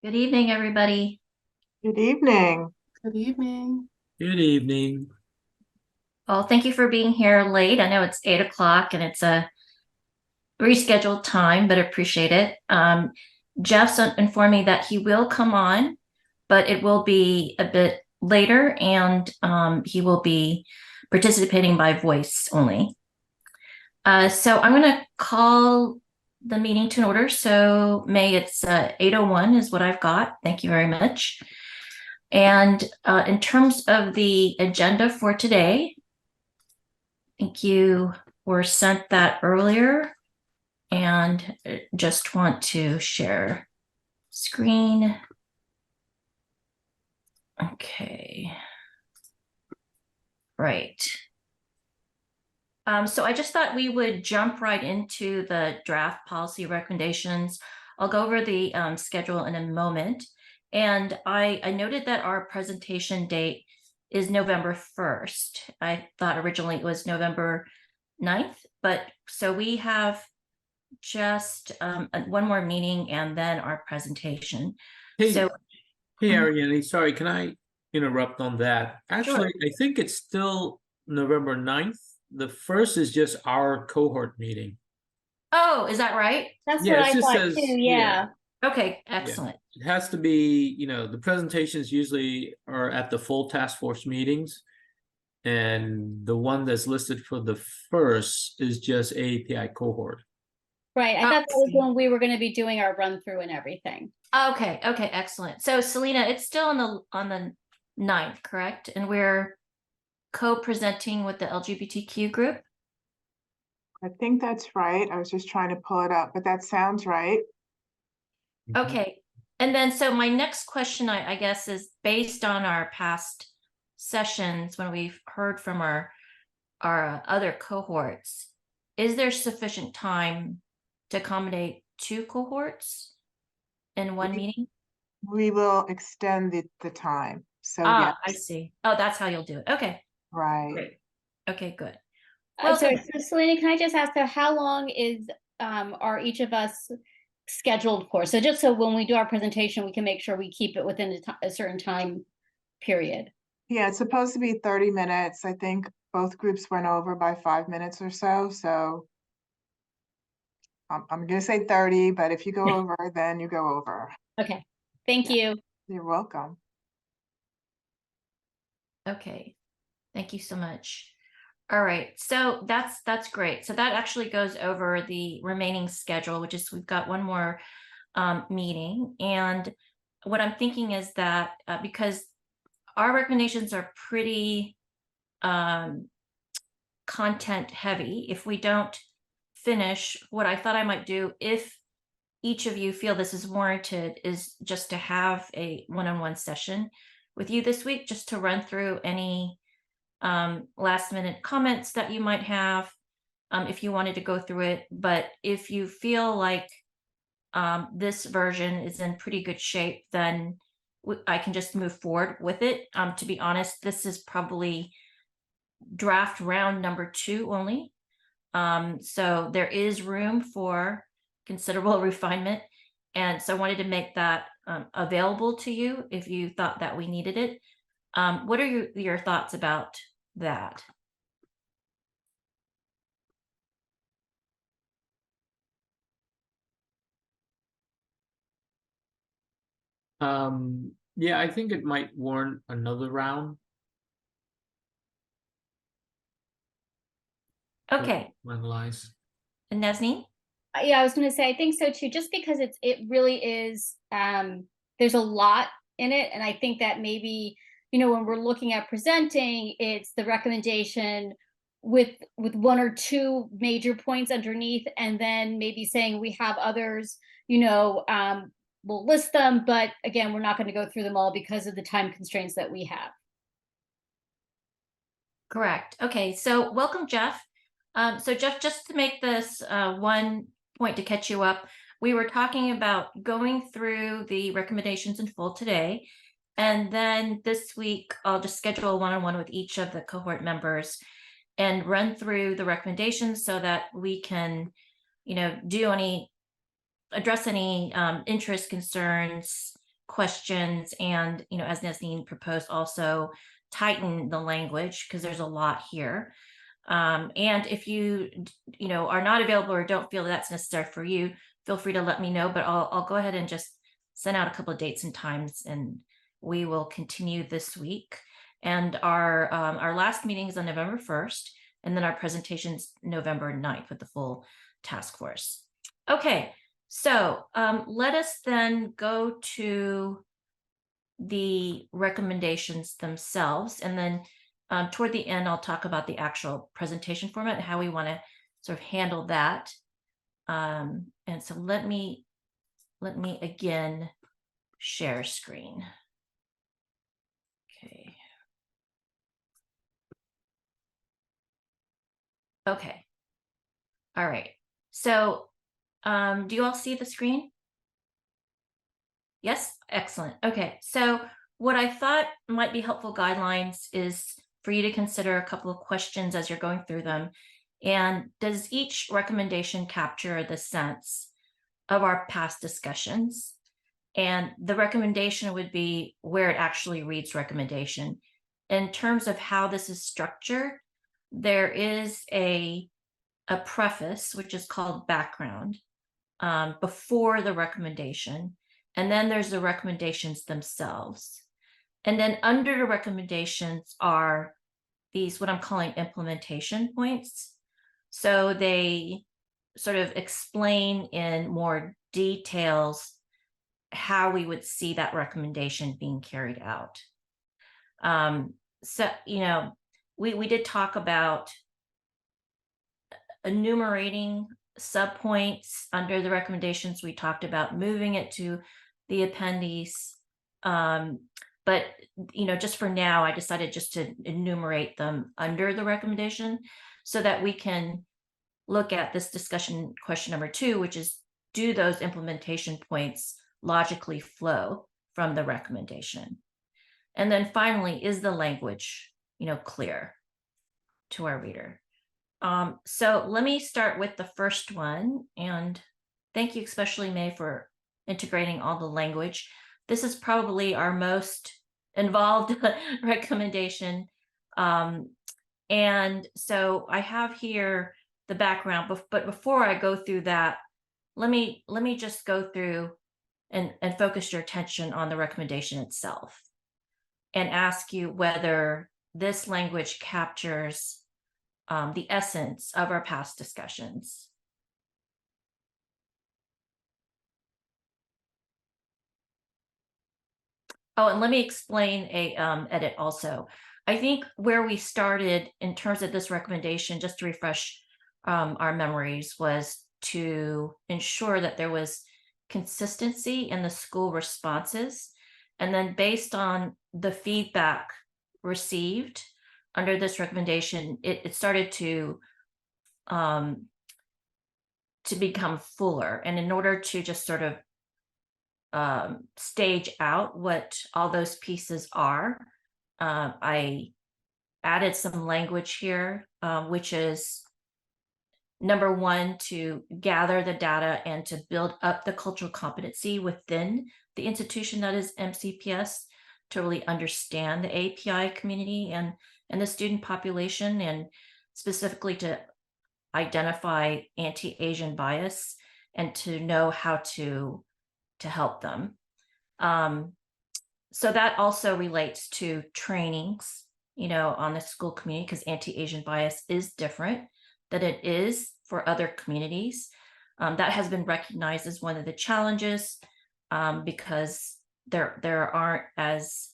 Good evening, everybody. Good evening. Good evening. Good evening. Well, thank you for being here late. I know it's 8 o'clock and it's a rescheduled time, but appreciate it. Jeff's informed me that he will come on, but it will be a bit later and he will be participating by voice only. So I'm going to call the meeting to an order. So May, it's 8:01 is what I've got. Thank you very much. And in terms of the agenda for today, I think you were sent that earlier and just want to share screen. Okay. Right. So I just thought we would jump right into the draft policy recommendations. I'll go over the schedule in a moment. And I noted that our presentation date is November 1st. I thought originally it was November 9th, but so we have just one more meeting and then our presentation. Hey, So hey, Ariane, sorry, can I interrupt on that? Actually, Sure. I think it's still November 9th. The first is just our cohort meeting. Oh, is that right? That's Yeah, what it I just thought says, too. yeah, Yeah. Okay, yeah. excellent. It has to be, the presentations usually are at the full task force meetings. And the one that's listed for the first is just AAPI cohort. Right. I Oh, thought that was I see. when we were going to be doing our run through and everything. Okay, excellent. So Selena, it's still on the 9th, correct? And we're co-presenting with the LGBTQ group. I think that's right. I was just trying to pull it up, but that sounds right. Okay. And then so my next question, I guess, is based on our past sessions when we've heard from our other cohorts, is there sufficient time to accommodate two cohorts in one We, meeting? we will extend the time. So yes, Ah, I see. Oh, that's how you'll do it. Okay, right. great. Okay, good. So, Welcome. so Selena, can I just ask, so how long is are each of us scheduled for? So just so when we do our presentation, we can make sure we keep it within a certain time period. Yeah, it's supposed to be 30 minutes. I think both groups went over by 5 minutes or so. So I'm going to say 30, but if you go over, then you go over. Okay. Thank Yeah, you. you're welcome. Okay, thank you so much. All right, so that's great. So that actually goes over the remaining schedule, which is we've got one more meeting. And what I'm thinking is that because our recommendations are pretty content heavy, if we don't finish, what I thought I might do, if each of you feel this is warranted, is just to have a one-on-one session with you this week, just to run through any last minute comments that you might have, if you wanted to go through it. But if you feel like this version is in pretty good shape, then I can just move forward with it. To be honest, this is probably draft round number 2 only. So there is room for considerable refinement. And so I wanted to make that available to you if you thought that we needed it. What are your thoughts about that? Yeah, I think it might warrant another round. Okay, Finalize. and Nesni? Yeah, I was going to say, I think so too, just because it really is, there's a lot in it. And I think that maybe, when we're looking at presenting, it's the recommendation with one or two major points underneath, and then maybe saying we have others, we'll list them, but again, we're not going to go through them all because of the time constraints that we have. Correct. Okay, so welcome, Jeff. So Jeff, just to make this one point to catch you up, we were talking about going through the recommendations in full today. And then this week, I'll just schedule a one-on-one with each of the cohort members and run through the recommendations so that we can, address any interest concerns, questions and, as Nesneen proposed, also tighten the language because there's a lot here. And if you, are not available or don't feel that's necessary for you, feel free to let me know, but I'll go ahead and just send out a couple of dates and times, and we will continue this week. And our last meeting is on November 1st, and then our presentation's November 9th with the full task force. Okay, so let us then go to the recommendations themselves, and then toward the end, I'll talk about the actual presentation format and how we want to sort of handle that. And so let me again share screen. Okay. Okay. All right. So do you all see the screen? Yes? Excellent. Okay. So what I thought might be helpful guidelines is for you to consider a couple of questions as you're going through them. And does each recommendation capture the sense of our past discussions? And the recommendation would be where it actually reads recommendation. In terms of how this is structured, there is a preface, which is called background, before the recommendation. And then there's the recommendations themselves. And then under the recommendations are these, what I'm calling implementation points. So they sort of explain in more details how we would see that recommendation being carried out. So, we did talk about enumerating subpoints under the recommendations. We talked about moving it to the appendix. But, just for now, I decided just to enumerate them under the recommendation so that we can look at this discussion question number 2, which is, do those implementation points logically flow from the recommendation? And then finally, is the language, clear to our reader? So let me start with the first one, and thank you especially, May, for integrating all the language. This is probably our most involved recommendation. And so I have here the background, but before I go through that, let me just go through and focus your attention on the recommendation itself and ask you whether this language captures the essence of our past discussions. Oh, and let me explain a edit also. I think where we started in terms of this recommendation, just to refresh our memories, was to ensure that there was consistency in the school responses. And then based on the feedback received under this recommendation, it started to become fuller. And in order to just sort of stage out what all those pieces are, I added some language here, which is number 1, to gather the data and to build up the cultural competency within the institution that is MCPS to really understand the AAPI community and the student population, and specifically to identify anti-Asian bias and to know how to help them. So that also relates to trainings, on the school community, because anti-Asian bias is different than it is for other communities. That has been recognized as one of the challenges because there aren't as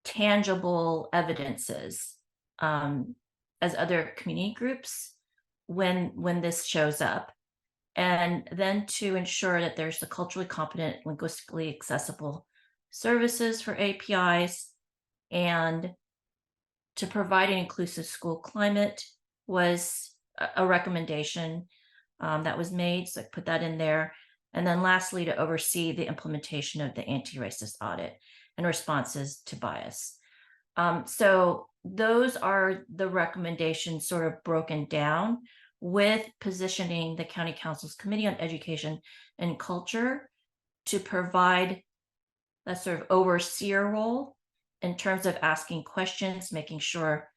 tangible evidences as other community groups when this shows up. And then to ensure that there's the culturally competent, linguistically accessible services for APIs, and to provide an inclusive school climate was a recommendation that was made. So I put that in there. And then lastly, to oversee the implementation of the anti-racist audit and responses to bias. So those are the recommendations sort of broken down, with positioning the County Council's Committee on Education and Culture to provide that sort of overseer role in terms of asking questions, making sure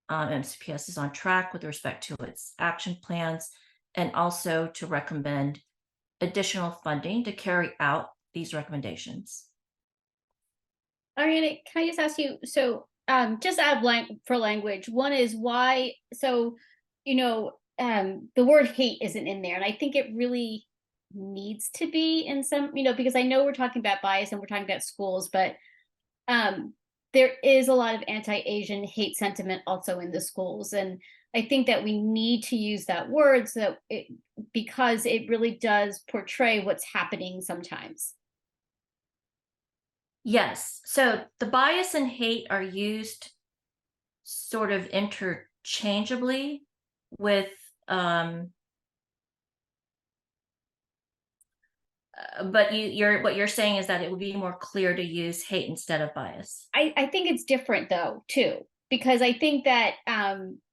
MCPS is on track with respect to its action plans, and also to recommend additional funding to carry out these recommendations. Ariana, can I just ask you, so just out of for language, one is why, so, the word hate isn't in there, and I think it really needs to be in some, because I know we're talking about bias and we're talking about schools, but there is a lot of anti-Asian hate sentiment also in the schools, and I think that we need to use that word so that because it really does portray what's happening sometimes. Yes, so the bias and hate are used sort of interchangeably with but what you're saying is that it would be more clear to use hate instead of bias. I think it's different though too, because I think that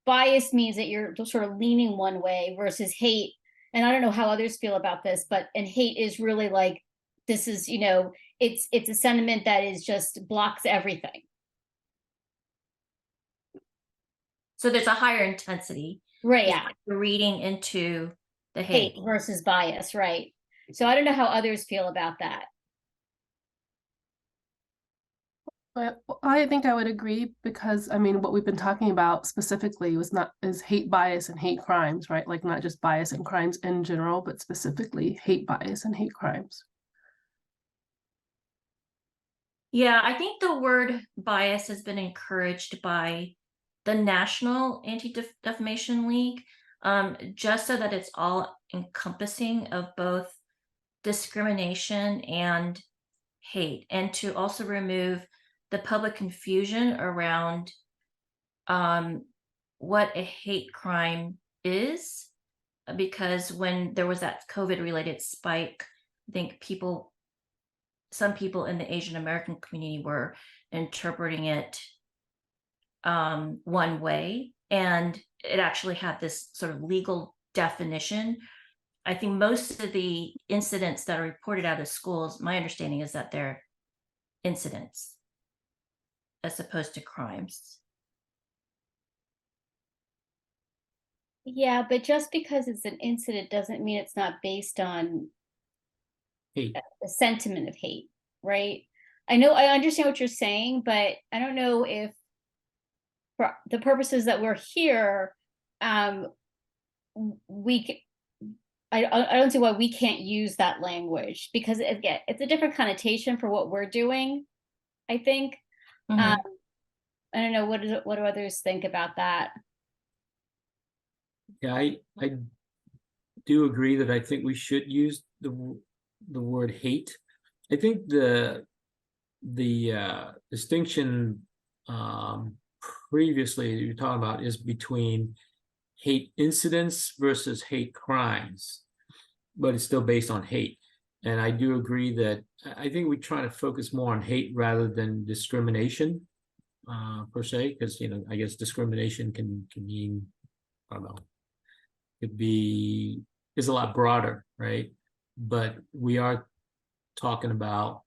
bias means that you're sort of leaning one way versus hate. And I don't know how others feel about this, but and hate is really like, this is, it's a sentiment that is just blocks everything. So there's a higher intensity. Right. is Yeah. what you're reading into the Hate hate. versus bias. Right. So I don't know how others feel about that. But I think I would agree because I mean what we've been talking about specifically is hate bias and hate crimes, right? Like not just bias and crimes in general, but specifically hate bias and hate crimes. Yeah, I think the word bias has been encouraged by the National Anti-Defamation League, just so that it's all encompassing of both discrimination and hate, and to also remove the public confusion around what a hate crime is, because when there was that COVID-related spike, I think some people in the Asian American community were interpreting it one way, and it actually had this sort of legal definition. I think most of the incidents that are reported out of schools, my understanding is that they're incidents as opposed to crimes. Yeah, but just because it's an incident doesn't mean it's not based on Hate. a sentiment of hate, right? I know I understand what you're saying, but I don't know if for the purposes that we're here, I don't see why we can't use that language, because again, it's a different connotation for what we're doing, I think. Mhm. I don't know, what do others think about that? Yeah, I do agree that I think we should use the word hate. I think the distinction previously you were talking about is between hate incidents versus hate crimes, but it's still based on hate. And I do agree that I think we try to focus more on hate rather than discrimination per se, because I guess discrimination can mean, I don't know, is a lot broader, right? But we are talking about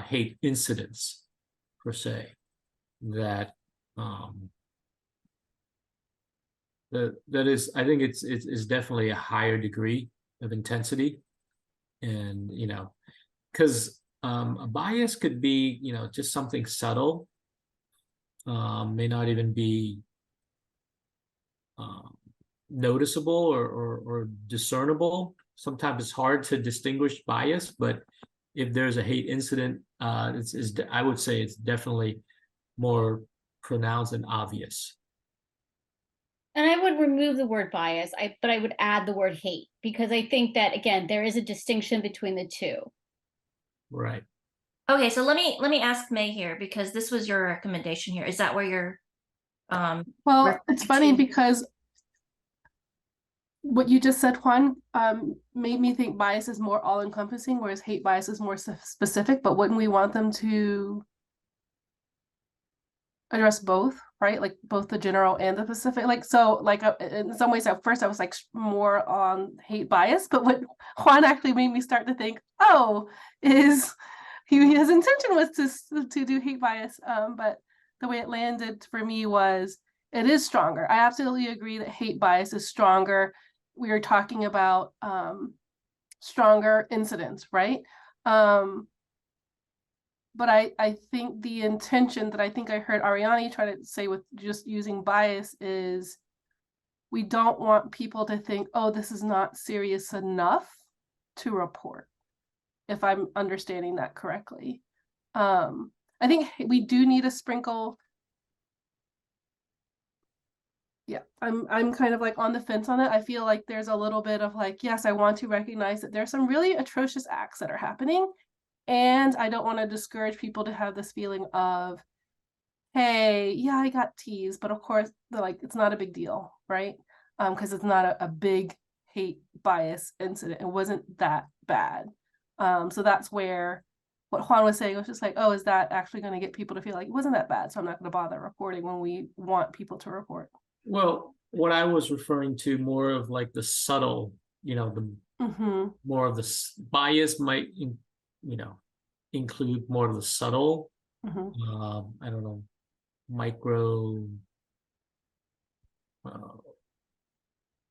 hate incidents per se, that that is, I think it's definitely a higher degree of intensity, and because a bias could be just something subtle, may not even be noticeable or discernible. Sometimes it's hard to distinguish bias, but if there's a hate incident, I would say it's definitely more pronounced and obvious. And I would remove the word bias, but I would add the word hate, because I think that again, there is a distinction between the two. Right. Okay, so let me ask May here, because this was your recommendation here. Is that where you're well, it's funny because what you just said, Juan, made me think bias is more all-encompassing, whereas hate bias is more specific. But wouldn't we want them to address both, right? Like both the general and the specific? Like, so like in some ways at first I was like more on hate bias, but what Juan actually made me start to think, oh, is his intention was to do hate bias, but the way it landed for me was it is stronger. I absolutely agree that hate bias is stronger. We are talking about stronger incidents, right? But I think the intention that I think I heard Ariani try to say with just using bias is we don't want people to think, oh, this is not serious enough to report, if I'm understanding that correctly. I think we do need a sprinkle. Yeah, I'm kind of like on the fence on it. I feel like there's a little bit of like, yes, I want to recognize that there's some really atrocious acts that are happening. And I don't want to discourage people to have this feeling of, hey, yeah, I got teased, but of course, they're like, it's not a big deal, right? Because it's not a big hate bias incident. It wasn't that bad. So that's where what Juan was saying was just like, oh, is that actually going to get people to feel like it wasn't that bad? So I'm not going to bother reporting when we want people to report. Well, what I was referring to more of like the subtle, the more of the bias might, include more of the subtle, I don't know, micro.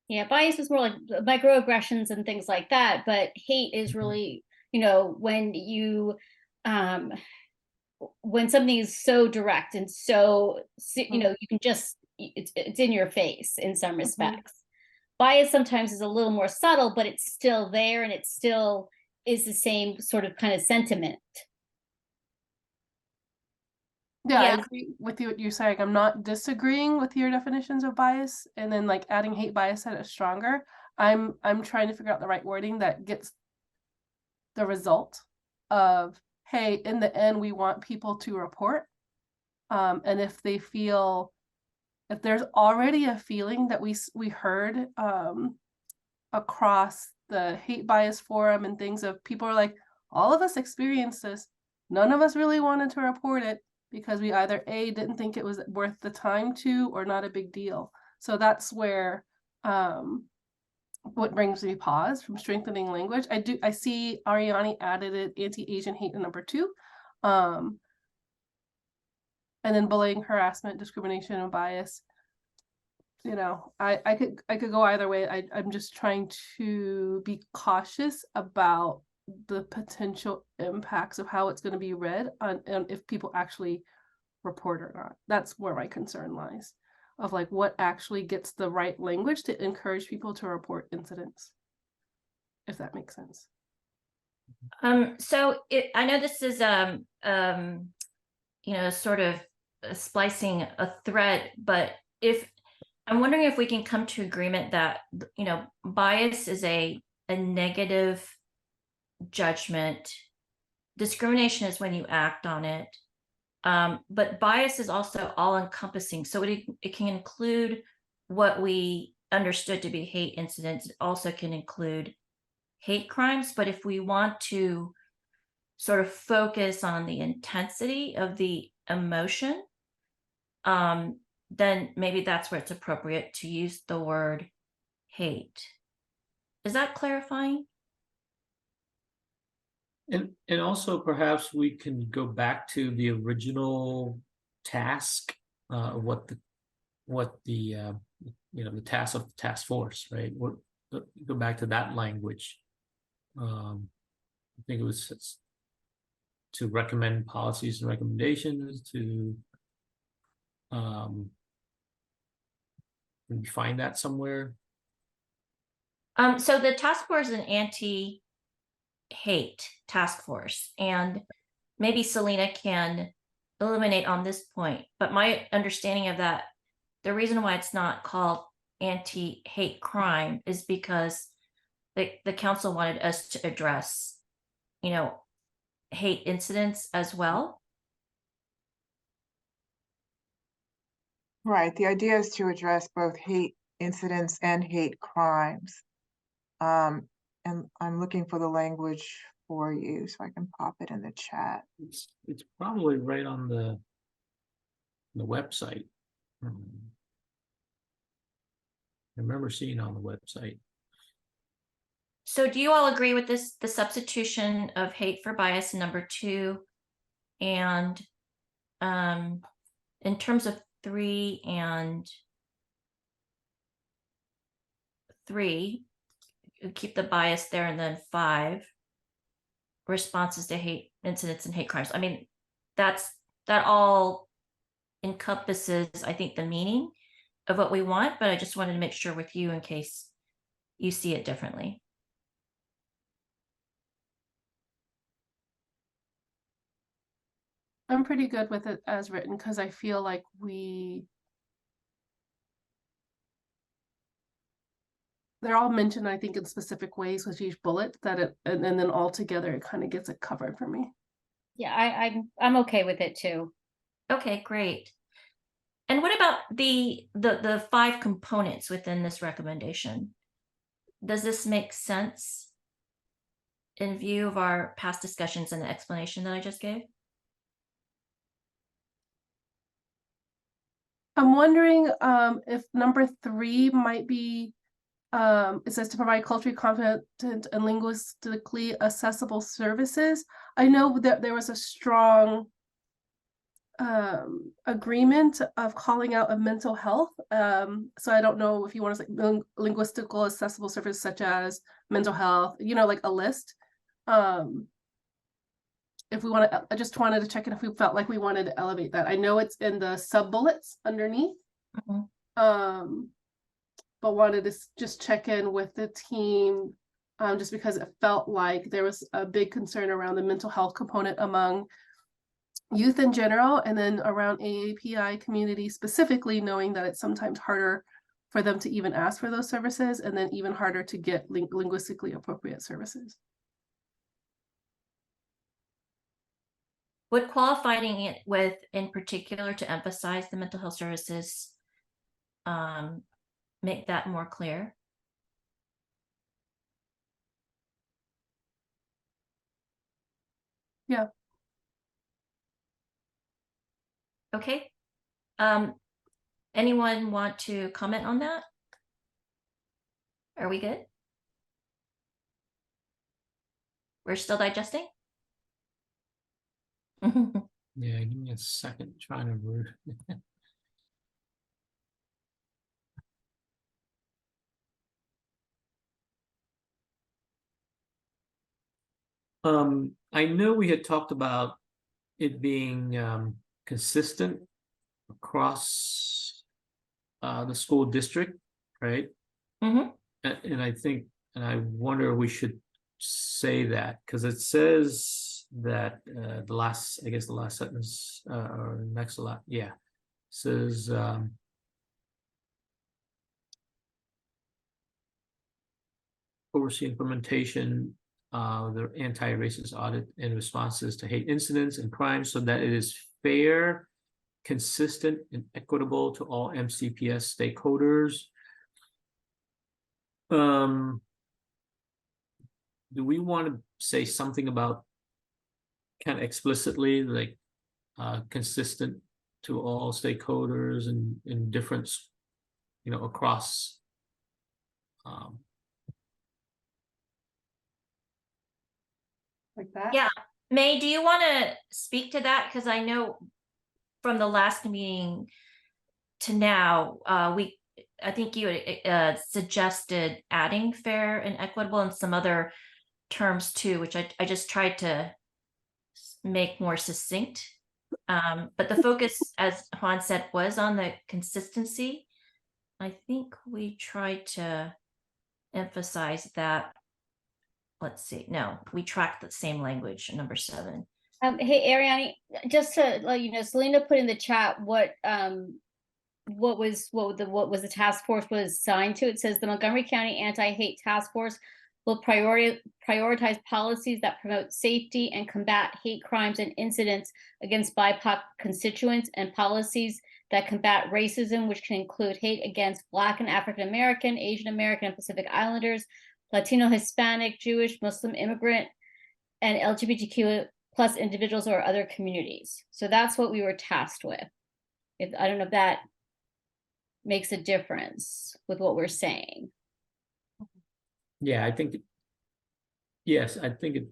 Yeah, bias is more like microaggressions and things like that, but hate is really, when you when something is so direct and so, you can just, it's in your face in some respects. Bias sometimes is a little more subtle, but it's still there and it still is the same sort of kind of sentiment. Yeah, I agree with you what you're saying. I'm not disagreeing with your definitions of bias, and then like adding hate bias at it stronger. I'm trying to figure out the right wording that gets the result of, hey, in the end, we want people to report. And if they feel, if there's already a feeling that we heard across the hate bias forum and things of people are like, all of us experienced this. None of us really wanted to report it because we either A, didn't think it was worth the time to, or not a big deal. So that's where what brings me pause from strengthening language. I see Ariani added it, anti-Asian hate in number 2. And then bullying, harassment, discrimination, and bias. I could go either way. I'm just trying to be cautious about the potential impacts of how it's going to be read on if people actually report or not. That's where my concern lies, of like what actually gets the right language to encourage people to report incidents, if that makes sense. So I know this is sort of splicing a thread, but if I'm wondering if we can come to agreement that bias is a negative judgment. Discrimination is when you act on it. But bias is also all encompassing. So it can include what we understood to be hate incidents. It also can include hate crimes. But if we want to sort of focus on the intensity of the emotion, then maybe that's where it's appropriate to use the word hate. Is that clarifying? And also perhaps we can go back to the original task, what the the task of the task force, right? Go back to that language. I think it was to recommend policies and recommendations to can you find that somewhere? So the task force is an anti-hate task force, and maybe Selena can illuminate on this point. But my understanding of that, the reason why it's not called anti-hate crime is because the council wanted us to address, hate incidents as well. Right. The idea is to address both hate incidents and hate crimes. And I'm looking for the language for you so I can pop it in the chat. It's probably right on the website. I remember seeing it on the website. So do you all agree with this, the substitution of hate for bias in number 2? And in terms of 3 and 3, you keep the bias there, and then 5, responses to hate incidents and hate crimes. I mean, that all encompasses, I think, the meaning of what we want, but I just wanted to make sure with you in case you see it differently. I'm pretty good with it as written because I feel like they're all mentioned, I think, in specific ways with each bullet and then all together it kind of gets it covered for me. Yeah, I'm okay with it too. Okay, great. And what about the 5 components within this recommendation? Does this make sense in view of our past discussions and the explanation that I just gave? I'm wondering if number 3 might be, it says to provide culturally competent and linguistically accessible services. I know that there was a strong agreement of calling out of mental health. So I don't know if you want to say linguistical accessible services such as mental health, like a list. If we want to, I just wanted to check in if we felt like we wanted to elevate that. I know it's in the sub bullets underneath. But wanted to just check in with the team, just because it felt like there was a big concern around the mental health component among youth in general, and then around AAPI community specifically, knowing that it's sometimes harder for them to even ask for those services, and then even harder to get linguistically appropriate services. Would qualifying it with, in particular, to emphasize the mental health services, make that more clear? Yeah. Okay. Anyone want to comment on that? Are we good? We're still digesting? Yeah, give me a second, trying to read. I know we had talked about it being consistent across the school district, right? Mm-hmm. And I think, and I wonder we should say that because it says that the last sentence or next to last, yeah, says oversee implementation the anti-racist audit and responses to hate incidents and crimes so that it is fair, consistent, and equitable to all MCPS stakeholders. Do we want to say something about kind of explicitly, like consistent to all stakeholders and in different, across Like that? Yeah. May, do you want to speak to that? Because I know from the last meeting to now, I think you suggested adding fair and equitable and some other terms too, which I just tried to make more succinct. But the focus, as Juan said, was on the consistency. I think we tried to emphasize that. Let's see. No, we tracked the same language, number 7. Hey, Ariane, just to let you know, Selena put in the chat what was the task force was assigned to. It says the Montgomery County Anti-Hate Task Force will prioritize policies that promote safety and combat hate crimes and incidents against BIPOC constituents, and policies that combat racism, which can include hate against Black and African American, Asian American, and Pacific Islanders, Latino, Hispanic, Jewish, Muslim, immigrant, and LGBTQ plus individuals or other communities. So that's what we were tasked with. I don't know if that makes a difference with what we're saying. Yeah, I think Yes, I think it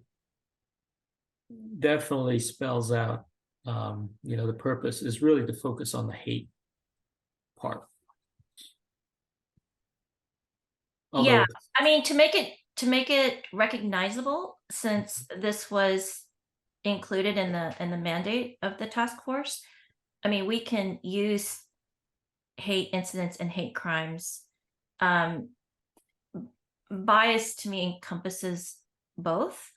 definitely spells out, the purpose is really to focus on the hate part. Although, Yeah, I mean, to make it recognizable, since this was included in the mandate of the task force, I mean, we can use hate incidents and hate crimes. Bias to me encompasses both,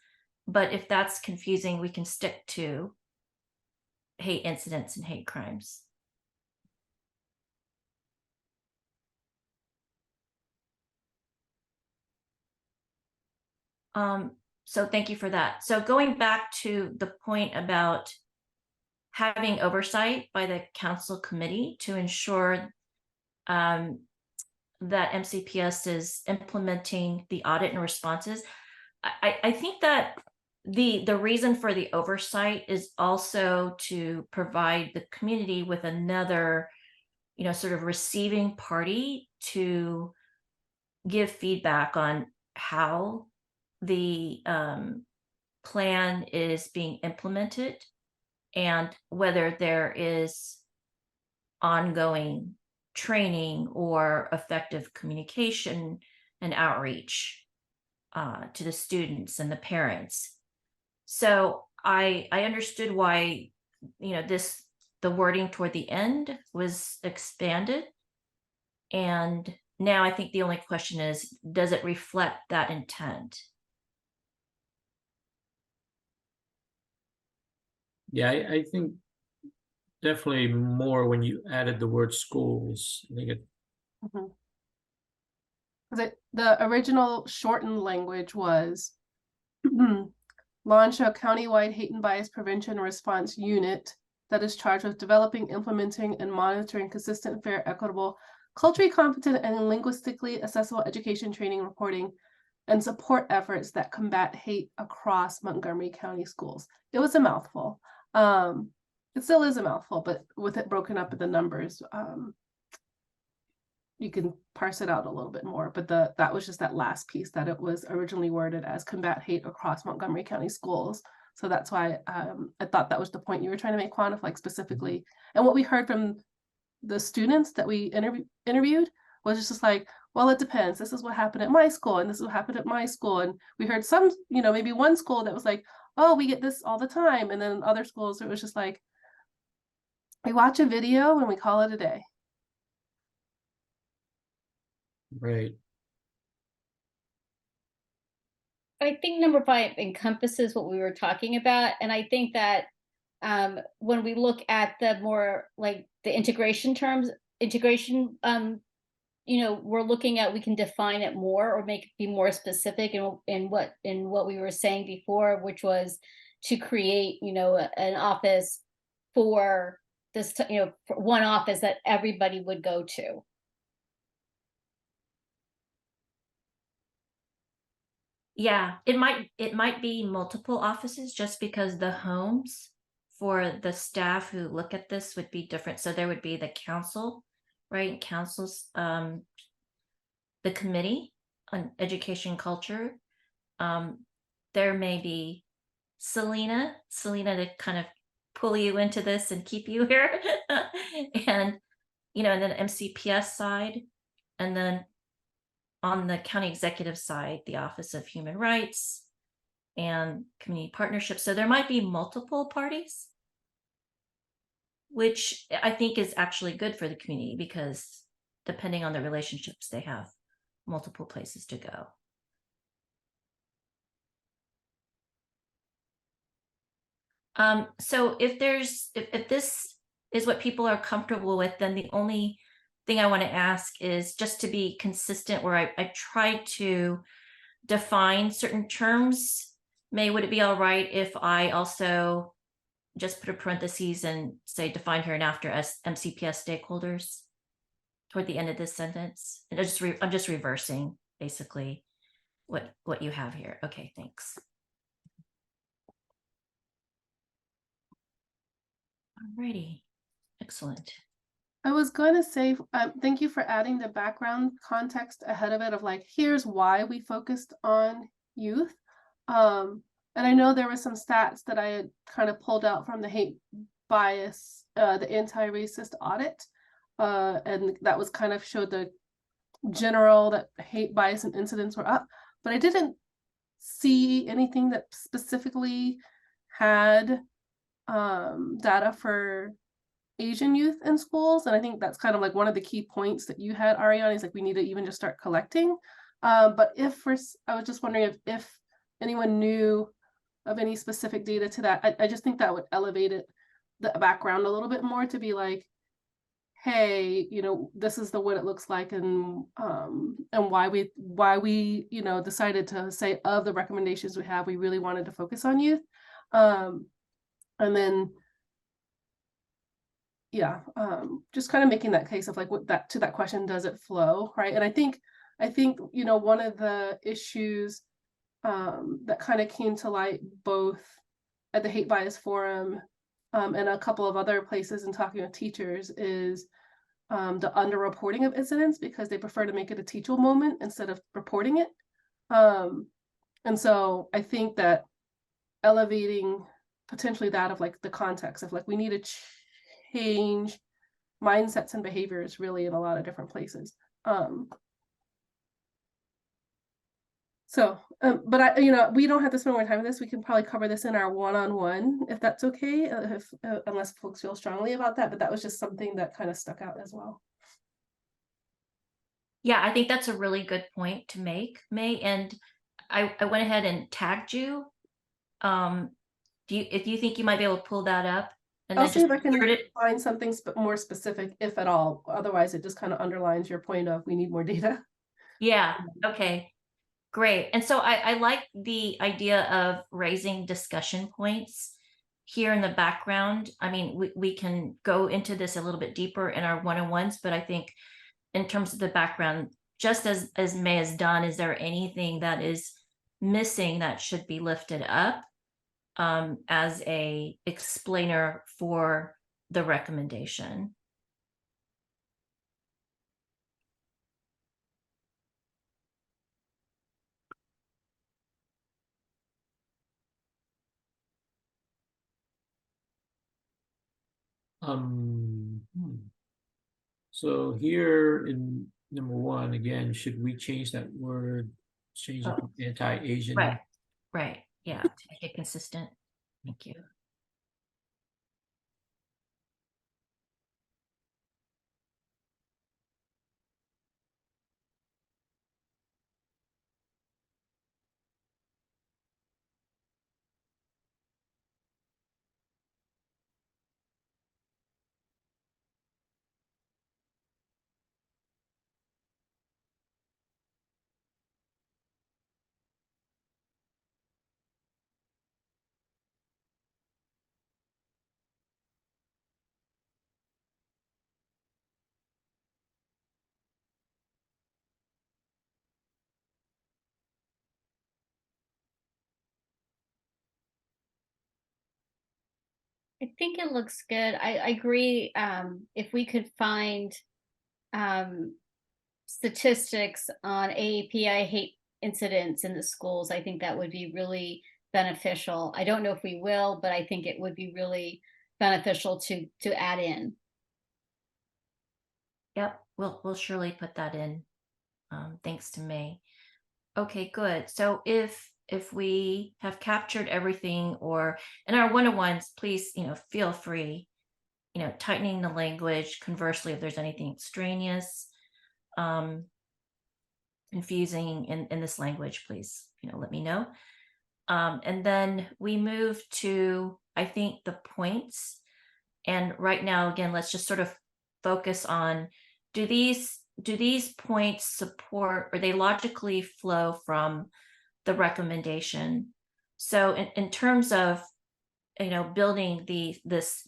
but if that's confusing, we can stick to hate incidents and hate crimes. So thank you for that. So going back to the point about having oversight by the council committee to ensure that MCPS is implementing the audit and responses, I think that the reason for the oversight is also to provide the community with another, sort of receiving party to give feedback on how the plan is being implemented and whether there is ongoing training or effective communication and outreach to the students and the parents. So I understood why, the wording toward the end was expanded. And now I think the only question is, does it reflect that intent? yeah, I think definitely more when you added the word schools. I think it, Mhm. The original shortened language was launch a countywide hate and bias prevention response unit that is charged with developing, implementing, and monitoring consistent, fair, equitable, culturally competent, and linguistically accessible education, training, reporting, and support efforts that combat hate across Montgomery County schools. It was a mouthful. It still is a mouthful, but with it broken up in the numbers, you can parse it out a little bit more, but that was just that last piece, that it was originally worded as combat hate across Montgomery County schools. So that's why I thought that was the point you were trying to make, Juan, of like specifically. And what we heard from the students that we interviewed was just like, well, it depends. This is what happened at my school, and this is what happened at my school. And we heard some, maybe one school that was like, oh, we get this all the time. And then other schools, it was just like, we watch a video and we call it a day. right. I think number 5 encompasses what we were talking about. And I think that when we look at the more like the integration terms, we're looking at, we can define it more or make it be more specific in what we were saying before, which was to create, an office for this, for one office that everybody would go to. Yeah, it might be multiple offices just because the homes for the staff who look at this would be different. So there would be the council, right? Council's the committee on education culture. There may be Selena to kind of pull you into this and keep you here. And and then MCPS side, and then on the county executive side, the Office of Human Rights and Community Partnership. So there might be multiple parties, which I think is actually good for the community because depending on the relationships, they have multiple places to go. So if this is what people are comfortable with, then the only thing I want to ask is just to be consistent where I try to define certain terms. Would it be all right if I also just put a parentheses and say define here and after as MCPS stakeholders toward the end of this sentence? And I'm just reversing basically what you have here. Okay, thanks. Alrighty, excellent. I was going to say, thank you for adding the background context ahead of it of like, here's why we focused on youth. And I know there were some stats that I had kind of pulled out from the hate bias, the anti-racist audit. And that was kind of showed the general that hate bias and incidents were up, but I didn't see anything that specifically had data for Asian youth in schools. And I think that's kind of like one of the key points that you had, Ariane, is like we need to even just start collecting. But I was just wondering if anyone knew of any specific data to that. I just think that would elevate it, the background a little bit more, to be like, hey, this is what it looks like, and why we decided to say of the recommendations we have, we really wanted to focus on youth. And then yeah, just kind of making that case of like what that to that question, does it flow, right? And I think one of the issues that kind of came to light both at the Hate Bias Forum and a couple of other places in talking with teachers is the underreporting of incidents, because they prefer to make it a teachable moment instead of reporting it. And so I think that elevating potentially that of like the context of like we need to change mindsets and behaviors really in a lot of different places. But we don't have to spend more time with this. We can probably cover this in our one-on-one if that's okay, unless folks feel strongly about that. But that was just something that kind of stuck out as well. Yeah, I think that's a really good point to make, May. And I went ahead and tagged you. If you think you might be able to pull that up, and I'll then see just if I can insert it. find something more specific, if at all. Otherwise, it just kind of underlines your point of we need more data. Yeah. Okay. Great. And so I like the idea of raising discussion points here in the background. I mean, we can go into this a little bit deeper in our one-on-ones, but I think in terms of the background, just as May has done, is there anything that is missing that should be lifted up as a explainer for the recommendation? So here in number 1, again, should we change that word, change it from anti-Asian? Right. Yeah, to make it consistent. Thank you. I think it looks good. I agree. If we could find statistics on AAPI hate incidents in the schools, I think that would be really beneficial. I don't know if we will, but I think it would be really beneficial to add in. Yep, we'll surely put that in. Thanks to May. Okay, good. So if we have captured everything, or in our one-on-ones, please, feel free, tightening the language. Conversely, if there's anything extraneous, confusing in this language, please, let me know. And then we move to, I think, the points. And right now, again, let's just sort of focus on, do these points support, or they logically flow from the recommendation? So in terms of, building this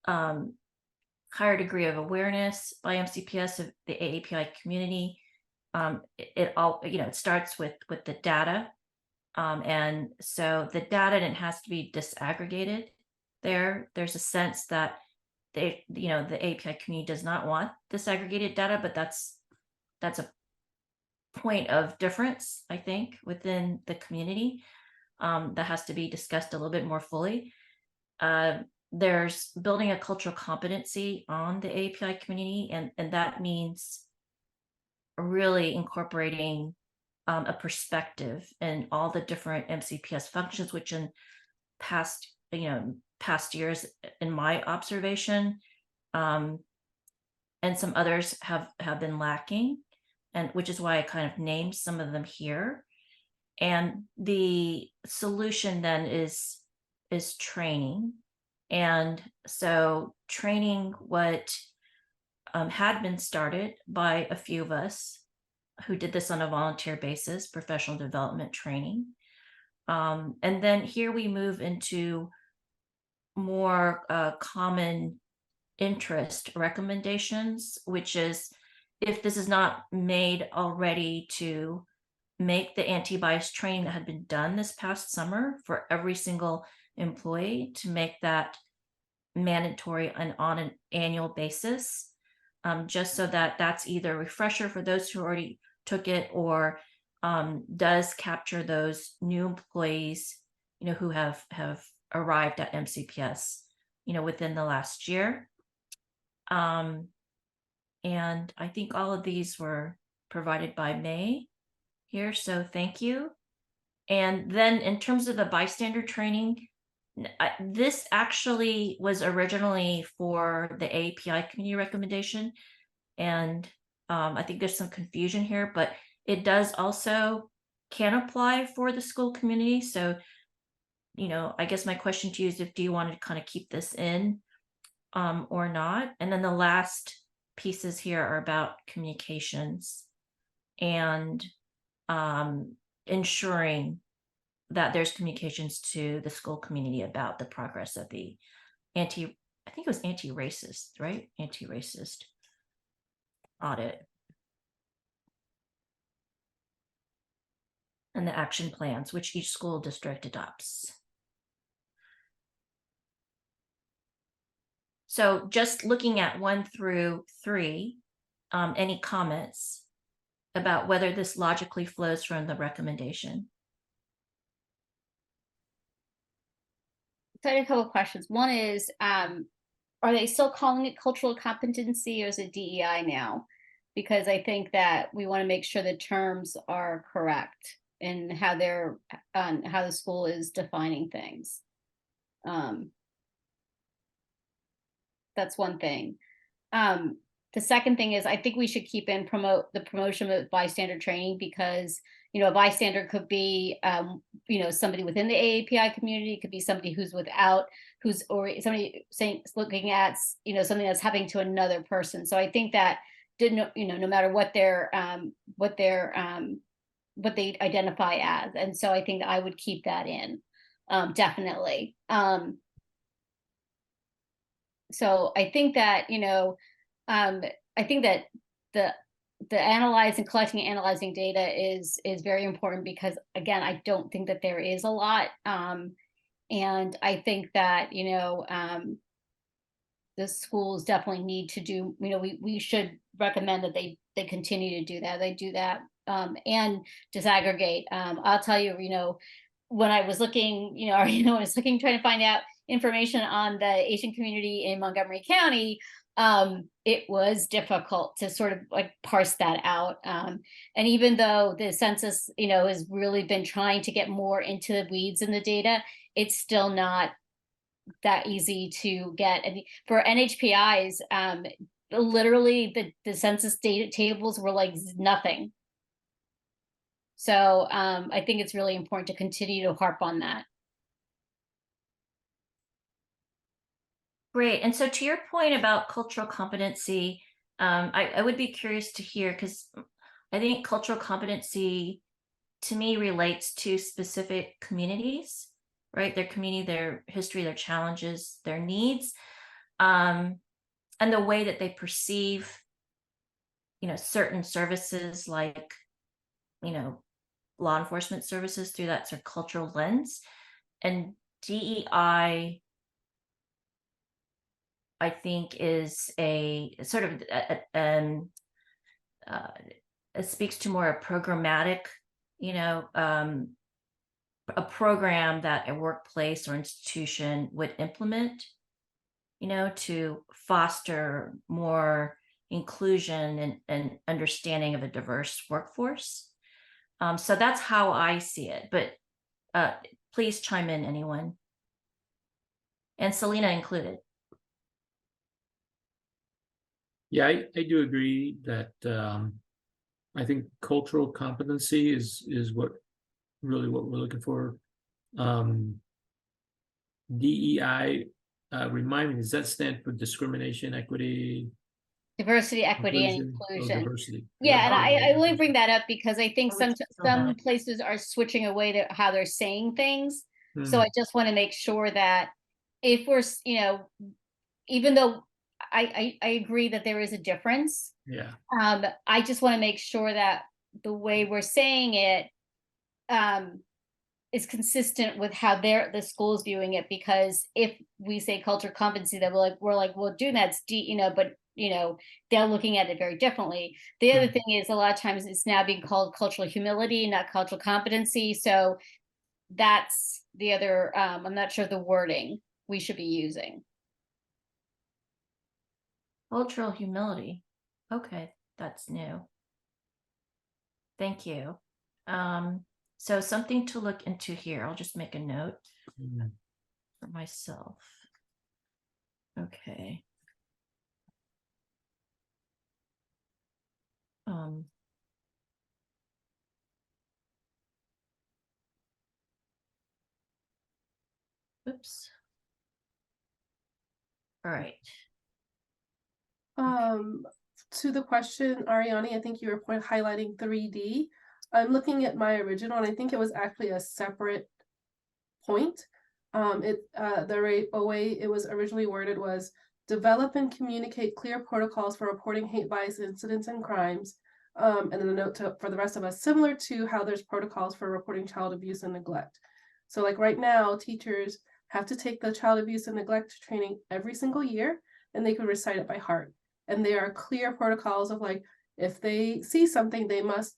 higher degree of awareness by MCPS of the AAPI community, it all, it starts with the data. And so the data, and it has to be disaggregated. There's a sense that the API community does not want disaggregated data, but that's a point of difference, I think, within the community. that has to be discussed a little bit more fully. There's building a cultural competency on the AAPI community, and that means really incorporating a perspective in all the different MCPS functions, which in past years, in my observation, and some others have been lacking, and which is why I kind of named some of them here. And the solution then is training. And so training what had been started by a few of us who did this on a volunteer basis, professional development training. And then here we move into more common interest recommendations, which is, if this is not made already, to make the anti-bias training that had been done this past summer for every single employee, to make that mandatory and on an annual basis, just so that that's either a refresher for those who already took it, or does capture those new employees, who have arrived at MCPS, within the last year. And I think all of these were provided by May here, so thank you. And then in terms of the bystander training, this actually was originally for the AAPI community recommendation, and I think there's some confusion here, but it does also can apply for the school community. So, I guess my question to you is, do you want to kind of keep this in or not? And then the last pieces here are about communications and ensuring that there's communications to the school community about the progress of the I think it was anti-racist, right? Anti-racist audit. And the action plans, which each school district adopts. So just looking at 1 through 3, any comments about whether this logically flows from the recommendation? So I had a couple of questions. One is, are they still calling it cultural competency, or is it DEI now? Because I think that we want to make sure the terms are correct in how how the school is defining things. That's one thing. The second thing is, I think we should keep in the promotion of bystander training, because a bystander could be somebody within the AAPI community, it could be somebody who's or somebody looking at something that's happening to another person. So I think that no matter what they identify as, and so I think I would keep that in, definitely. So I think that I think that the collecting and analyzing data is very important, because again, I don't think that there is a lot, and I think that the schools definitely need to do. We should recommend that they continue to do that. They do that, and disaggregate. I'll tell you, when I was looking, I was looking, trying to find out information on the Asian community in Montgomery County, it was difficult to sort of like parse that out. And even though the census, has really been trying to get more into the weeds in the data, it's still not that easy to get. I mean, for NHPIs, literally the census data tables were like nothing. So I think it's really important to continue to harp on that. Great. And so to your point about cultural competency, I would be curious to hear, because I think cultural competency to me relates to specific communities, right? Their community, their history, their challenges, their needs, and the way that they perceive, certain services, like, law enforcement services, through that sort of cultural lens. And DEI, I think, is a sort of it speaks to more a programmatic, a program that a workplace or institution would implement, to foster more inclusion and understanding of a diverse workforce. So that's how I see it, but please chime in, anyone. And Selena included. Yeah, I do agree that I think cultural competency is what we're looking for. DEI, remind me, does that stand for discrimination, equity, Diversity, equity, and inclusion? Oh, inclusion. diversity. Yeah, and I Okay. only bring that up because I think Oh, some it's so bad. places are switching away to how they're saying things. So Hmm. I just want to make sure that if we're, even though I agree that there is a difference, Yeah. I just want to make sure that the way we're saying it is consistent with how the school is viewing it. Because if we say culture competency, that we're like, well, do that's but they're looking at it very differently. The other thing is, a lot of times it's now being called cultural humility, not cultural competency. So that's the other, I'm not sure the wording we should be using. Cultural humility. Okay, that's new. Thank you. So something to look into here. I'll just make a note for myself. Okay. Oops. All right. To the question, Ariani, I think you were highlighting 3D. I'm looking at my original, and I think it was actually a separate point. The way it was originally worded was develop and communicate clear protocols for reporting hate bias incidents and crimes. And then a note for the rest of us, similar to how there's protocols for reporting child abuse and neglect. So like right now, teachers have to take the child abuse and neglect training every single year, and they can recite it by heart. And there are clear protocols of like, if they see something, they must,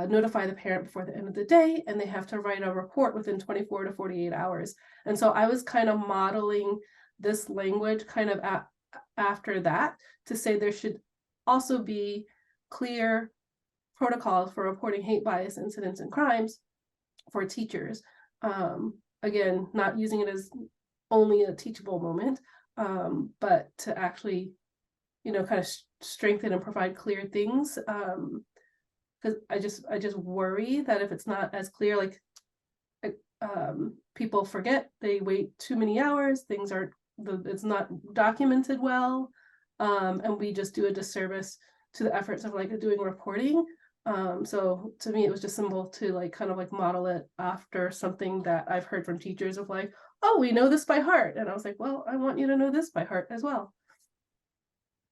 notify the parent before the end of the day, and they have to write a report within 24 to 48 hours. And so I was kind of modeling this language kind of after that, to say there should also be clear protocols for reporting hate bias incidents and crimes for teachers. Again, not using it as only a teachable moment, but to actually, kind of strengthen and provide clear things. Because I just worry that if it's not as clear, like people forget, they wait too many hours, it's not documented well, and we just do a disservice to the efforts of like doing reporting. So to me, it was just simple to like kind of like model it after something that I've heard from teachers of like, oh, we know this by heart. And I was like, well, I want you to know this by heart as well.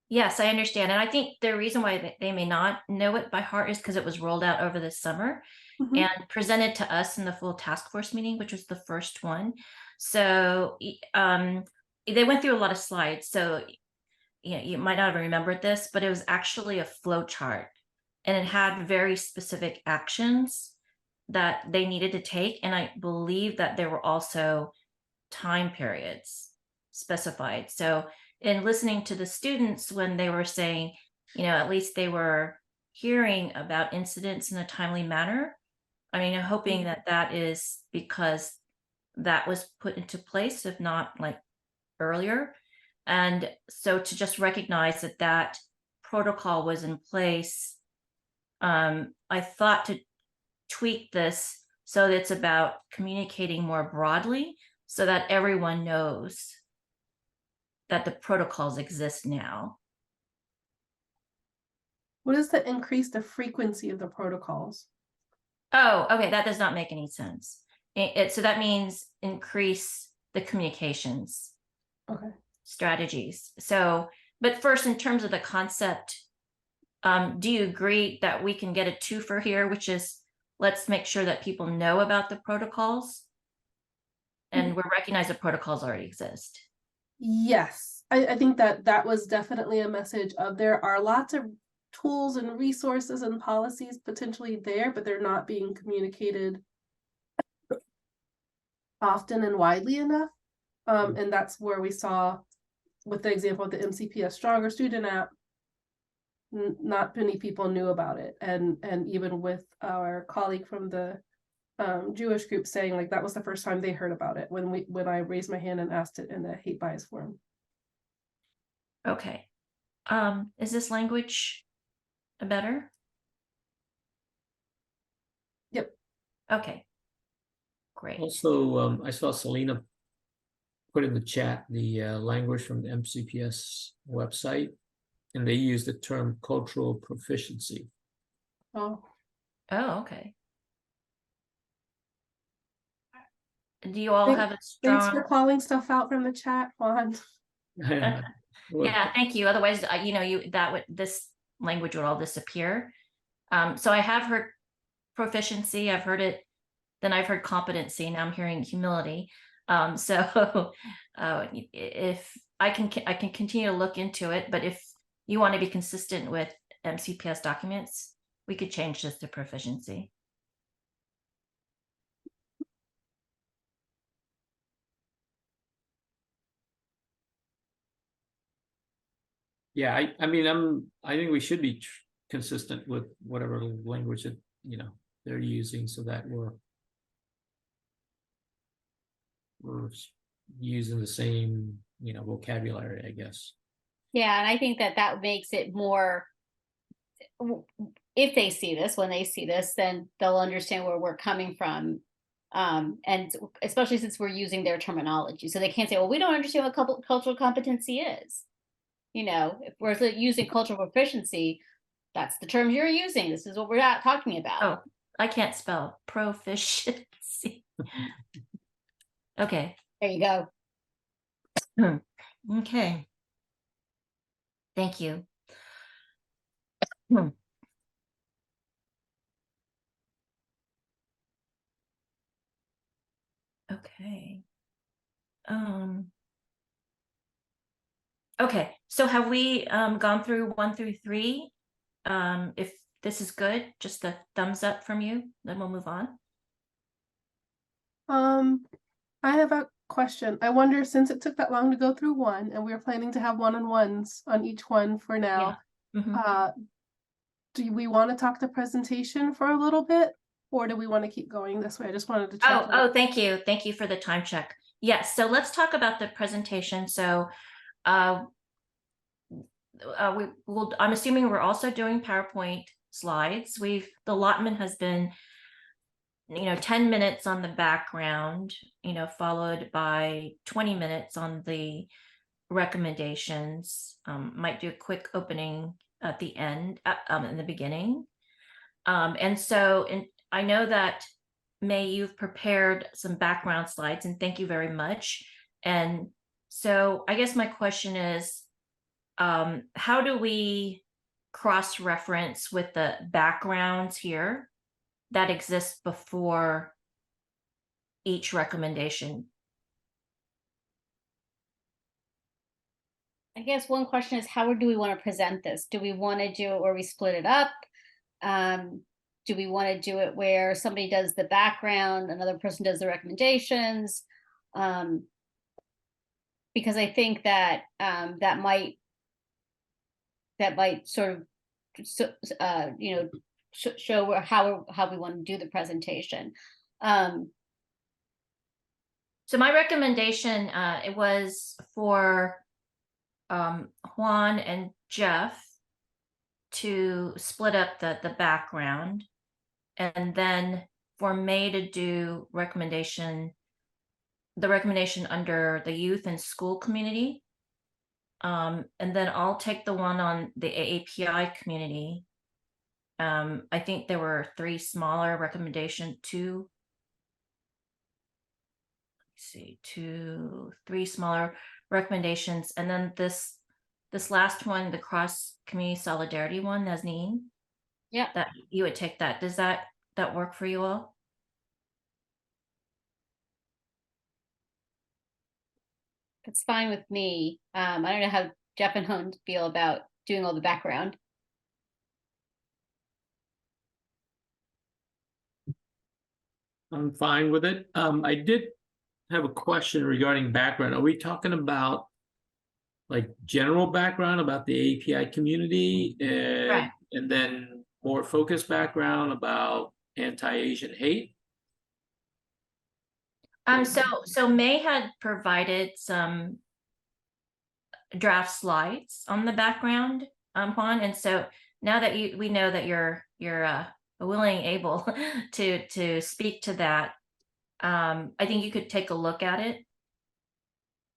Yes, I understand. And I think the reason why they may not know it by heart is because it was rolled out over the summer and presented to us in the full task force meeting, which was the first one. So they went through a lot of slides. So you might not have remembered this, but it was actually a flow chart, and it had very specific actions that they needed to take. And I believe that there were also time periods specified. So in listening to the students, when they were saying, at least they were hearing about incidents in a timely manner. I mean, I'm hoping that is because that was put into place, if not like earlier. And so to just recognize that protocol was in place, I thought to tweak this so that it's about communicating more broadly so that everyone knows that the protocols exist now. What is the increase the frequency of the protocols? Oh, okay, that does not make any sense. So that means increase the communications strategies. So, but first, in terms of the concept, do you agree that we can get a twofer here, which is let's make sure that people know about the protocols and we recognize the protocols already exist? Yes, I think that was definitely a message of there are lots of tools and resources and policies potentially there, but they're not being communicated often and widely enough. And that's where we saw, with the example of the MCPS Stronger Student app, not many people knew about it. And even with our colleague from the Jewish group saying like that was the first time they heard about it when I raised my hand and asked it in the hate bias forum. Okay. Is this language better? Yep. Okay. Great. Also, I saw Selena put in the chat the language from the MCPS website, and they use the term cultural proficiency. Oh, Oh, okay. Do you all have a thanks for strong? calling stuff out from the chat, Juan. Well, Yeah, thank you. Otherwise, you know, this language would all disappear. So I have heard proficiency. I've heard it. Then I've heard competency. Now I'm hearing humility. So if I can continue to look into it. But if you want to be consistent with MCPS documents, we could change this to proficiency. yeah, I mean, I think we should be consistent with whatever language that, you know, they're using, so that we're using the same, you know, vocabulary, I guess. Yeah, and I think that makes it more, if they see this, when they see this, then they'll understand where we're coming from. And especially since we're using their terminology. So they can't say, well, we don't understand what cultural competency is. You know, if we're using cultural proficiency, that's the terms you're using. This is what we're talking about. Oh, I can't spell proficiency. Okay. There you go. Okay. Thank you. Okay. Okay, so have we gone through 1 through 3? If this is good, just a thumbs up from you, then we'll move on. I have a question. I wonder, since it took that long to go through one, and we were planning to have one-on-ones on each one for now, Mhm. do we want to talk the presentation for a little bit, or do we want to keep going this way? I just wanted to check. Oh, thank you. Thank you for the time check. Yes, so let's talk about the presentation. So I'm assuming we're also doing PowerPoint slides. The allotment has been 10 minutes on the background, followed by 20 minutes on the recommendations. Might do a quick opening at the end, in the beginning. And I know that, May, you've prepared some background slides, and thank you very much. And so I guess my question is, how do we cross-reference with the backgrounds here that exists before each recommendation? I guess one question is, how do we want to present this? Do we want to do it where we split it up? Do we want to do it where somebody does the background, another person does the recommendations? Because I think that that might sort of show how we want to do the presentation. So my recommendation, it was for Juan and Jeff to split up the background, and then for May to do the recommendation under the youth and school community. And then I'll take the one on the AAPI community. I think there were 3 smaller recommendations, 3 smaller recommendations, and then this last one, the cross community solidarity one, Nazneen. Yeah, that you would take that. Does that work for you all? it's fine with me. I don't know how Jeff and Hunt feel about doing all the background. I'm fine with it. I did have a question regarding background. Are we talking about like general background about the AAPI community Right. and then more focused background about anti-Asian hate? So May had provided some draft slides on the background, Juan, and so now that we know that you're willing, able to speak to that, I think you could take a look at it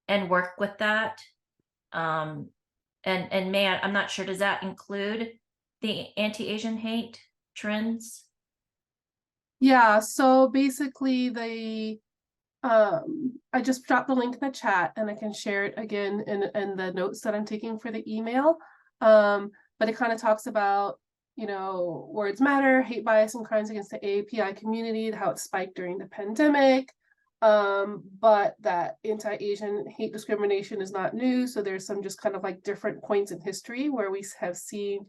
and work with that. And May, I'm not sure, does that include the anti-Asian hate trends? Yeah, so basically I just dropped the link in the chat and I can share it again in the notes that I'm taking for the email. But it kind of talks about, you know, words matter, hate, bias, and crimes against the AAPI community, how it spiked during the pandemic, but that anti-Asian hate discrimination is not new. So there's some just kind of like different points in history where we have seen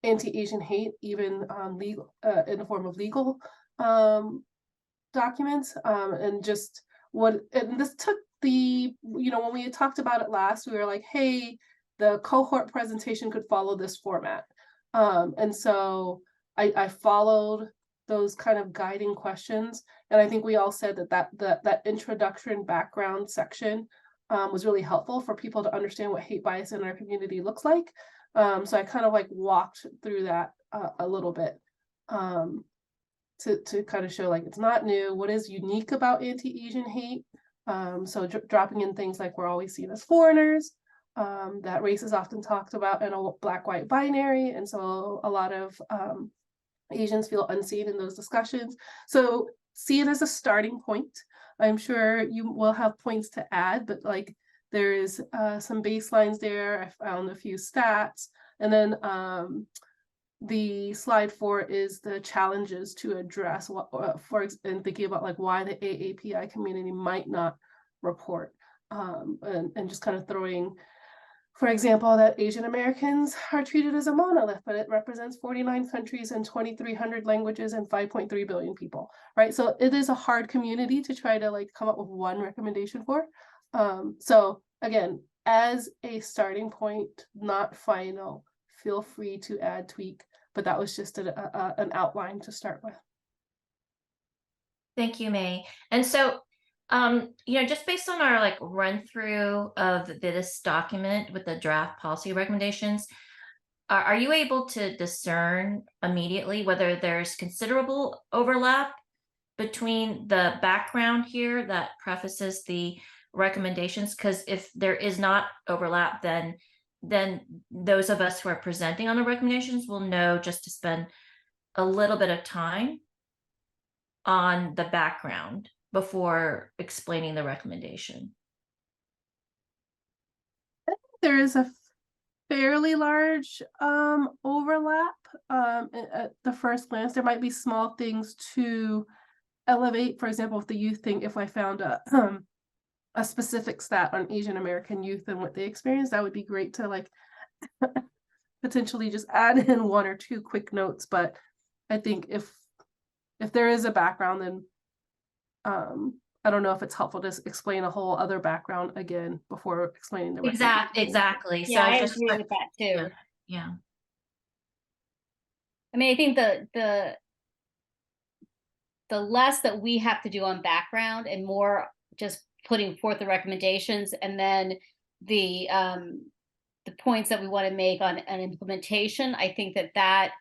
anti-Asian hate, even legal in the form of legal documents, and just and this took the, you know, when we had talked about it last, we were like, hey, the cohort presentation could follow this format. And so I followed those kind of guiding questions. And I think we all said that introduction background section was really helpful for people to understand what hate bias in our community looks like. So I kind of like walked through that a little bit to kind of show like it's not new, what is unique about anti-Asian hate. So dropping in things like we're always seen as foreigners, that race is often talked about in a black-white binary, and so a lot of Asians feel unseen in those discussions. So see it as a starting point. I'm sure you will have points to add, but like there is some baselines there. I found a few stats, and then the slide 4 is the challenges to address what and thinking about like why the AAPI community might not report, and just kind of throwing, for example, that Asian Americans are treated as a monolith, but it represents 49 countries and 2,300 languages and 5.3 billion people, right? So it is a hard community to try to like come up with one recommendation for. So again, as a starting point, not final, feel free to add, tweak, but that was just an outline to start with. Thank you, May. And so, you know, just based on our like run through of this document with the draft policy recommendations, are you able to discern immediately whether there's considerable overlap between the background here that prefaces the recommendations? Because if there is not overlap, then those of us who are presenting on the recommendations will know just to spend a little bit of time on the background before explaining the recommendation. I think there is a fairly large overlap. At the first glance, there might be small things to elevate. For example, if the youth thing, if I found a specific stat on Asian American youth and what they experience, that would be great to like potentially just add in 1 or 2 quick notes. But I think if there is a background, then I don't know if it's helpful to explain a whole other background again before explaining the Exactly. Yeah, So I just agree with that too. yeah. I mean, I think the less that we have to do on background and more just putting forth the recommendations, and then the points that we want to make on an implementation, I think that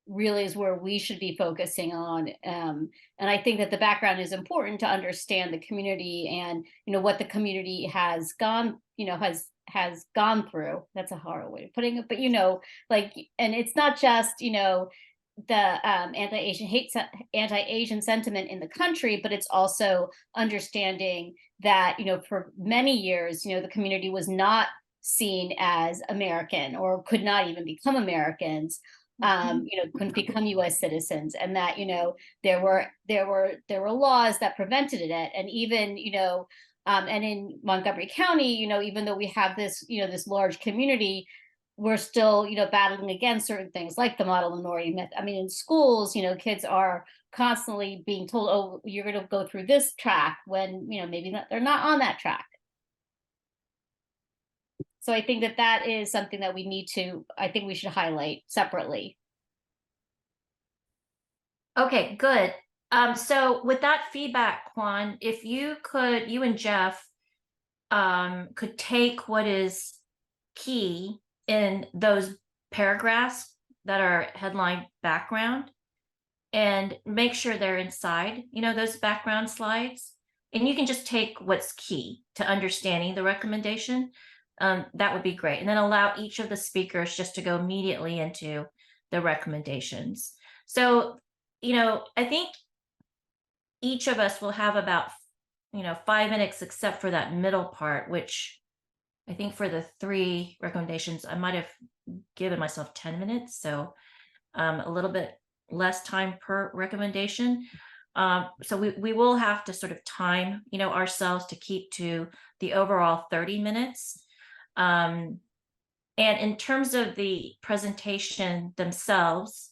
really is where we should be focusing on. And I think that the background is important to understand the community and, you know, what the community has gone, you know, has gone through. That's a horrible way of putting it, but you know, like, and it's not just, you know, the anti-Asian sentiment in the country, but it's also understanding that, you know, for many years, you know, the community was not seen as American or could not even become Americans, you know, couldn't become US citizens, and that, you know, there were laws that prevented it. And even, you know, and in Montgomery County, you know, even though we have this, you know, this large community, we're still, battling against certain things like the model minority myth. I mean, in schools, kids are constantly being told, oh, you're going to go through this track when, maybe they're not on that track. So I think that is something that I think we should highlight separately. Okay, good. So with that feedback, Juan, if you and Jeff could take what is key in those paragraphs that are headline background and make sure they're inside, those background slides. And you can just take what's key to understanding the recommendation. That would be great. And then allow each of the speakers just to go immediately into the recommendations. So, I think each of us will have about, 5 minutes, except for that middle part, which I think for the 3 recommendations, I might have given myself 10 minutes. So a little bit less time per recommendation. So we will have to sort of time, ourselves to keep to the overall 30 minutes. And in terms of the presentation themselves,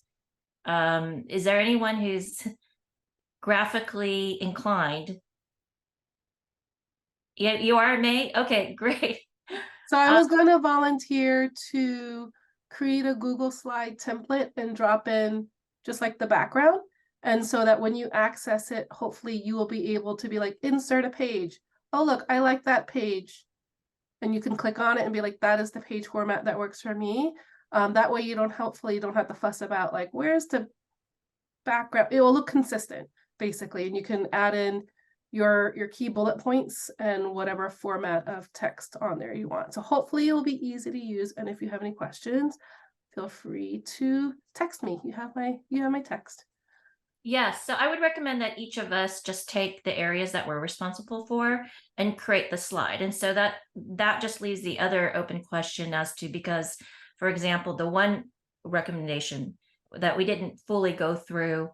is there anyone who's graphically inclined? Yeah, you are, May? Okay, great. So I was going to volunteer to create a Google slide template and drop in just like the background. And so that when you access it, hopefully you will be able to be like, insert a page. Oh, look, I like that page. And you can click on it and be like, that is the page format that works for me. That way you don't have to fuss about like, where's the background? It will look consistent basically. And you can add in your key bullet points and whatever format of text on there you want. So hopefully it will be easy to use. And if you have any questions, feel free to text me. You have my text. Yes, so I would recommend that each of us just take the areas that we're responsible for and create the slide. And so that just leaves the other open question as to, because, for example, the one recommendation that we didn't fully go through,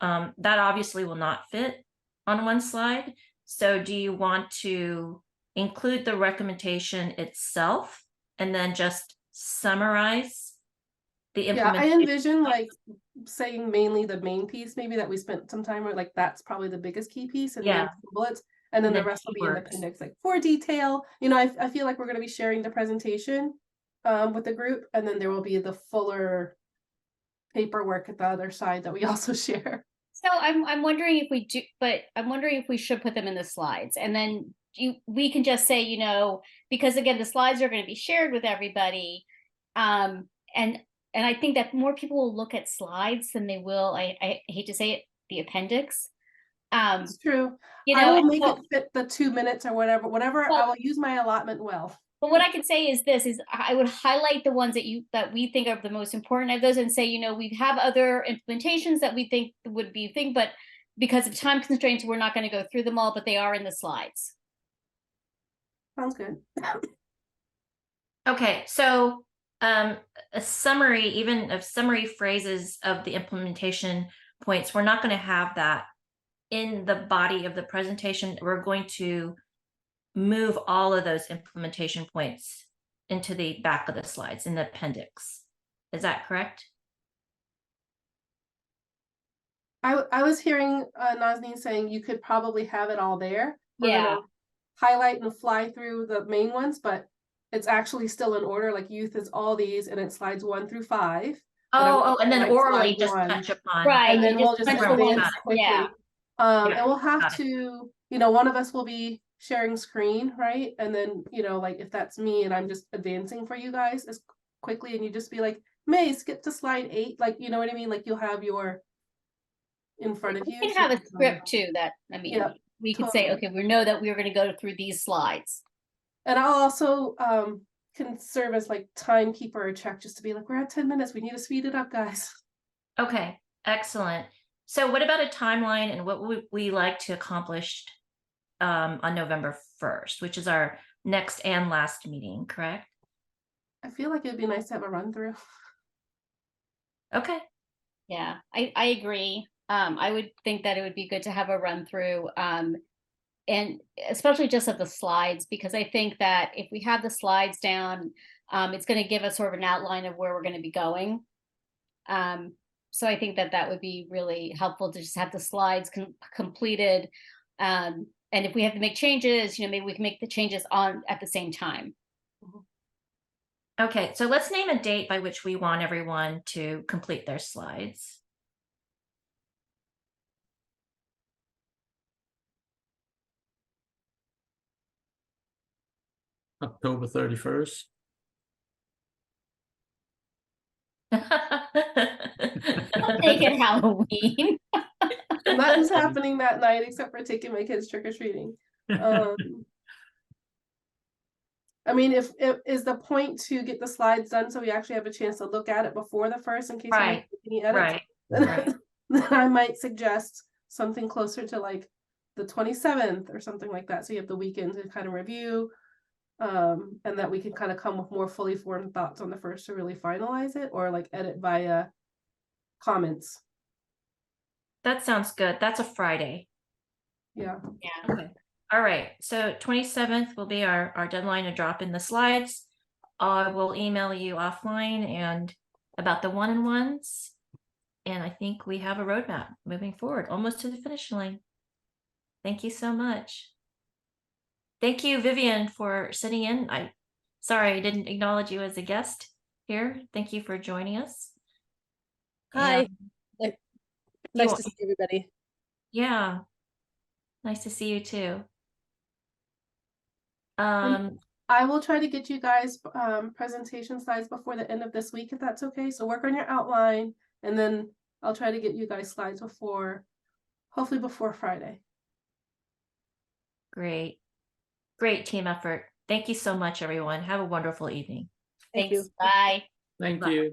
that obviously will not fit on one slide. So do you want to include the recommendation itself and then just summarize the implementation? Yeah, I envision like saying mainly the main piece, maybe that we spent some time on, like that's probably the biggest key piece, and then bullets, and then the rest will be in the appendix, like for detail. I feel like we're going to be sharing the presentation with the group, and then there will be the fuller paperwork at the other side that we also share. So I'm wondering if we do, but I'm wondering if we should put them in the slides, and then we can just say, because again, the slides are going to be shared with everybody, and I think that more people will look at slides than they will, I hate to say it, the appendix. It's true. I will make it fit the 2 minutes or whatever. I will use my allotment well. But what I can say is I would highlight the ones that we think are the most important of those, and say, we have other implementations that we think would be a thing, but because of time constraints, we're not going to go through them all, but they are in the slides. Sounds good. Okay, so a summary, even of summary phrases of the implementation points, we're not going to have that in the body of the presentation. We're going to move all of those implementation points into the back of the slides in the appendix. Is that correct? I was hearing Nazneen saying you could probably have it all there. We're Yeah. gonna highlight and fly through the main ones, but it's actually still in order. Like youth is all these, and it slides 1 through 5. And then like orally slide just 1. touch upon. Right. And then we'll just punch the advance ones- quickly. yeah. And we'll have got to, one of us will be sharing screen, right? And then, like if that's me and I'm just advancing for you guys as quickly, and you just be like, May, skip to slide 8. Like, you know what I mean? Like you'll have your in front of you. We can have a script too that, we could say, okay, we know that we're going to go through these slides. And I'll also can serve as like timekeeper or check, just to be like, we're at 10 minutes. We need to speed it up, guys. Okay, excellent. So what about a timeline, and what would we like to accomplish on November 1st, which is our next and last meeting, correct? I feel like it'd be nice to have a run through. Okay. Yeah, I agree. I would think that it would be good to have a run through, and especially just of the slides, because I think that if we have the slides down, It's going to give us sort of an outline of where we're going to be going. So I think that would be really helpful to just have the slides completed. And if we have to make changes, maybe we can make the changes at the same time. Okay, so let's name a date by which we want everyone to complete their slides. October 31st. I'll make it Halloween. Nothing's happening that night except for taking my kids trick-or-treating. I mean, if is the point to get the slides done so we actually have a chance to look at it before the first in case we Right, make any edits, right. then I might suggest something closer to like the 27th or something like that. So you have the weekend to kind of review, and that we can kind of come with more fully formed thoughts on the first to really finalize it, or like edit via comments. That sounds good. That's a Friday. Yeah. Yeah. Okay. All right. So 27th will be our deadline to drop in the slides. I will email you offline and about the one-on-ones. And I think we have a roadmap moving forward, almost to the finish line. Thank you so much. Thank you, Vivian, for sitting in. Sorry I didn't acknowledge you as a guest here. Thank you for joining us. Hi. And Nice to see everybody. yeah, nice to see you too. I will try to get you guys presentation slides before the end of this week, if that's okay. So work on your outline, and then I'll try to get you guys slides hopefully before Friday. Great. Great team effort. Thank you so much, everyone. Have a wonderful evening. Thank you. Thanks. Bye. Thank Bye. you.